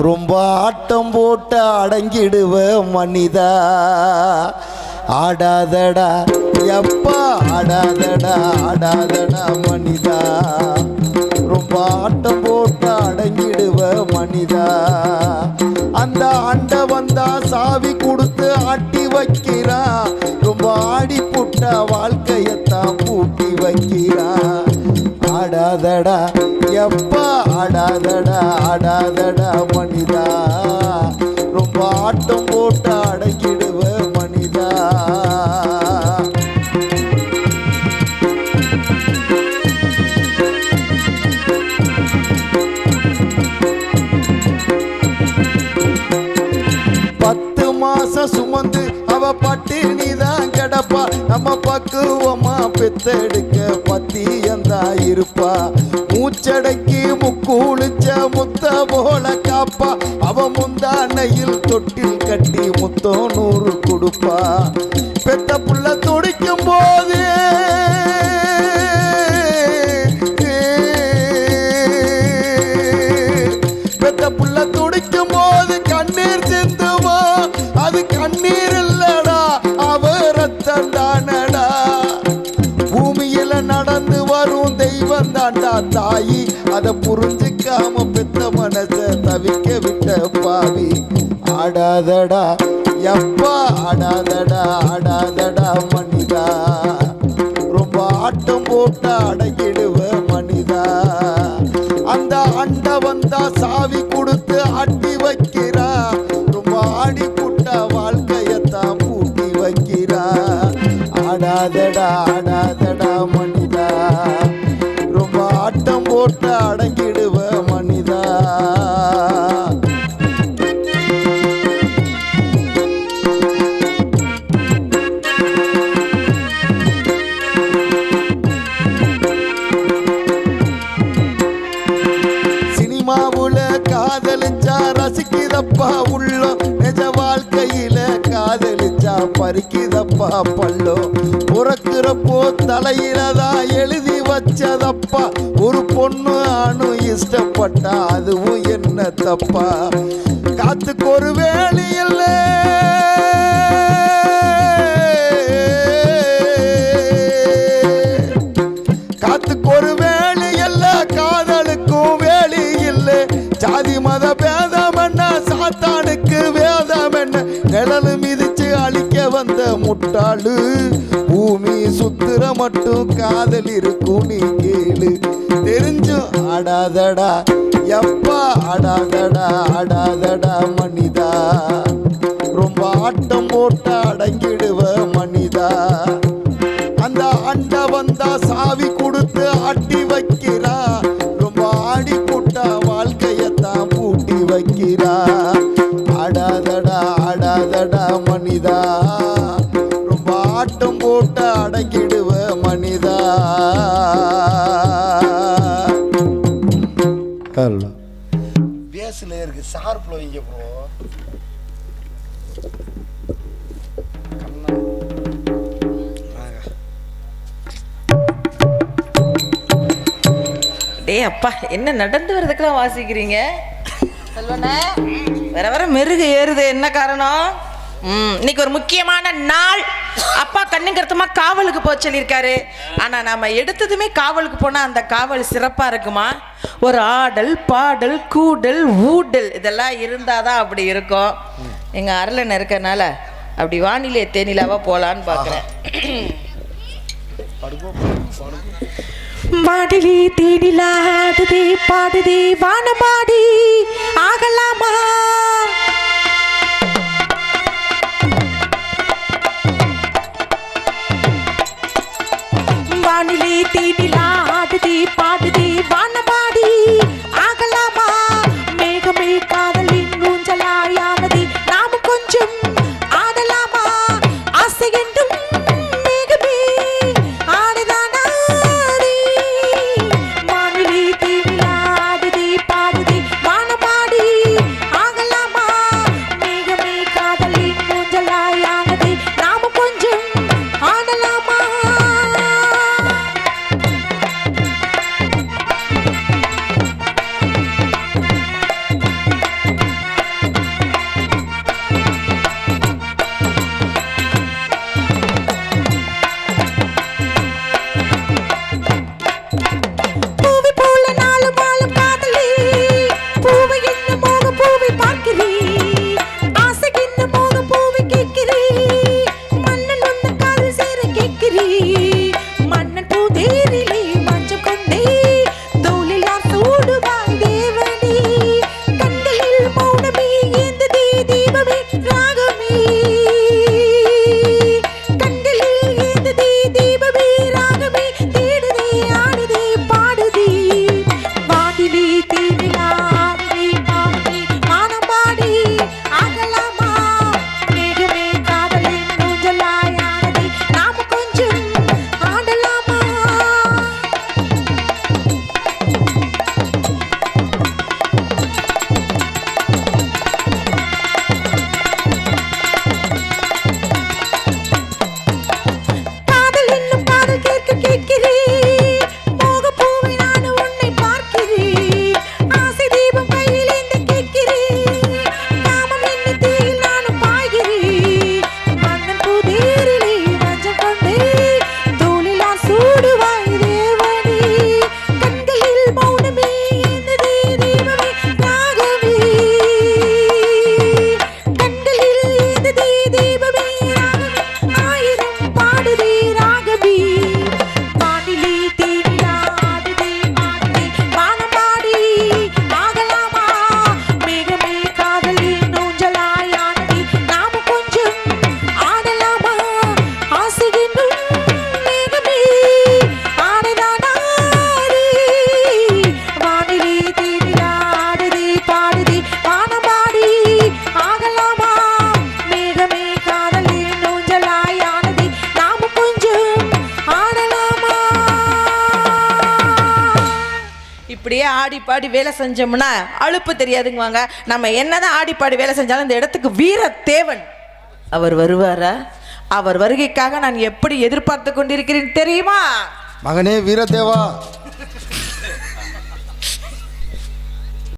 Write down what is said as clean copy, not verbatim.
ரொம்ப ஆட்டம் போட்டு அடங்கிடுவ மனிதா. ஆடாதடா எப்பா ஆடாதடா ஆடாதடா மனிதா. ரொம்ப ஆட்டம் போட்டு அடங்கிடுவ மனிதா. அந்த ஆண்ட வந்தா சாவி கொடுத்து ஆட்டி வைக்கிறான். ரொம்ப ஆடி புட்ட வாழ்க்கையத்தான் பூட்டி வைக்கிறான். ஆடாதடா எப்பா ஆடாதடா ஆடாதடா மனிதா. ரொம்ப ஆட்டம் போட்டு அடங்கிடுவ மனிதா. சுமந்து அவ பட்டினிதான் கிடப்பா. நம்ம பக்குவமா பெத்தெடுக்க பத்தியந்தா இருப்பா. மூச்சடக்கி முக்குளிச்ச முத்த போல காப்பா. அவ முந்தானையில் தொட்டில் கட்டி முத்தம் 100 கொடுப்பா. பெத்த புள்ள துடிக்கும் போது பெத்த புள்ள துடிக்கும் போது கண்ணீர் சிந்துவா. அது கண்ணீர் இல்லடா அவ ரத்தம் தானடா. பூமியில நடந்து வரும் தெய்வம் தாண்டா தாயி. அத புரிஞ்சுக்காம பெத்த மனச தவிக்க விட்ட பாவி. ஆடாதடா எப்பா ஆடாதடா ஆடாதடா மனிதா. ரொம்ப ஆட்டம் போட்டு அடங்கிடுவ மனிதா. அந்த அண்ட வந்தா சாவி கொடுத்து ஆட்டி வைக்கிறா. ரொம்ப ஆடி புட்ட வாழ்க்கையத்தான் பூட்டி வைக்கிறா. ஆடாதடா ஆடாதடா மனிதா. ரொம்ப ஆட்டம் போட்டு அடங்கிடுவ மனிதா. சினிமாவுல காதலிச்சா ரசிக்குதப்பா உள்ளம். நிஜ வாழ்க்கையில காதலிச்சா பறிக்குதப்பா பள்ளம். பிறக்கிறப்போ தலையில தான் எழுதி வச்சதப்பா. ஒரு பொண்ணு ஆணு இஷ்டப்பட்டா அதுவும் என்ன தப்பா. காத்துக்கு ஒரு வேலி இல்லை. காத்துக்கு ஒரு வேலி இல்ல காதலுக்கும் வேலி இல்லை. ஜாதி மத பேதம் என்ன சாத்தானுக்கு வேதம் என்ன. நிழலு மிதிச்சு அழிக்க வந்த முட்டாளு. பூமி சுத்துற மட்டும் காதல் இருக்கும் நீ கேளு. தெரிஞ்சும் ஆடாதடா எப்பா ஆடாதடா ஆடாதடா மனிதா. ரொம்ப ஆட்டம் போட்டு அடங்கிடுவ மனிதா. அந்த அண்ட வந்தா சாவி கொடுத்து ஆட்டி வைக்கிறா. ரொம்ப ஆடி புட்ட வாழ்க்கையத்தான் பூட்டி வைக்கிறா. ஆடாதடா ஆடாதடா மனிதா. ரொம்ப ஆட்டம் போட்டு அடங்கிடுவ மனிதா. பேசுல இருக்கு ஷார்ப்ல வைங்க ப்ரோ. டே அப்பா, என்ன நடந்து வர்றதுக்கெல்லாம் வாசிக்கிறீங்க? சொல்லுண்ணே, வர வர மெருகு ஏறுது, என்ன காரணம்? இன்னைக்கு ஒரு முக்கியமான நாள். அப்பா கண்ணுங்கருத்தமா காவலுக்கு போக சொல்லியிருக்காரு. ஆனா நாம எடுத்ததுமே காவலுக்கு போனா அந்த காவல் சிறப்பா இருக்குமா? ஒரு ஆடல் பாடல் கூடல் ஊடல் இதெல்லாம் இருந்தாதான் அப்படி இருக்கும். எங்க அருளன் இருக்கனால அப்படி வானிலை தேனிலாவா போலான்னு பாக்குறேன். மாடிலி தேனிலா ஆடுதே பாடுதே வானமாடி ஆகலாமா? வானிலை தேனிலா ஆடுதே பாடுதே வானமாடி ஆகலாமா? மேகமே காதலின் ஊஞ்சலாயானது நாம கொஞ்சம் ஆடலாமா? ஆசை என்றும் மேகமே ஆடுதானாடி. வானிலை தேனிலா ஆடுதே பாடுதே வானமா இப்படியே ஆடி பாடி வேலை செஞ்சோம்னா அலுப்பு தெரியாதுங்குவாங்க. நம்ம என்னதான் ஆடி பாடி வேலை செஞ்சாலும் இந்த இடத்துக்கு வீரத்தேவன் அவர் வருவாரா? அவர் வருகைக்காக நான் எப்படி எதிர்பார்த்து கொண்டிருக்கிறேன் தெரியுமா? மகனே வீரதேவா,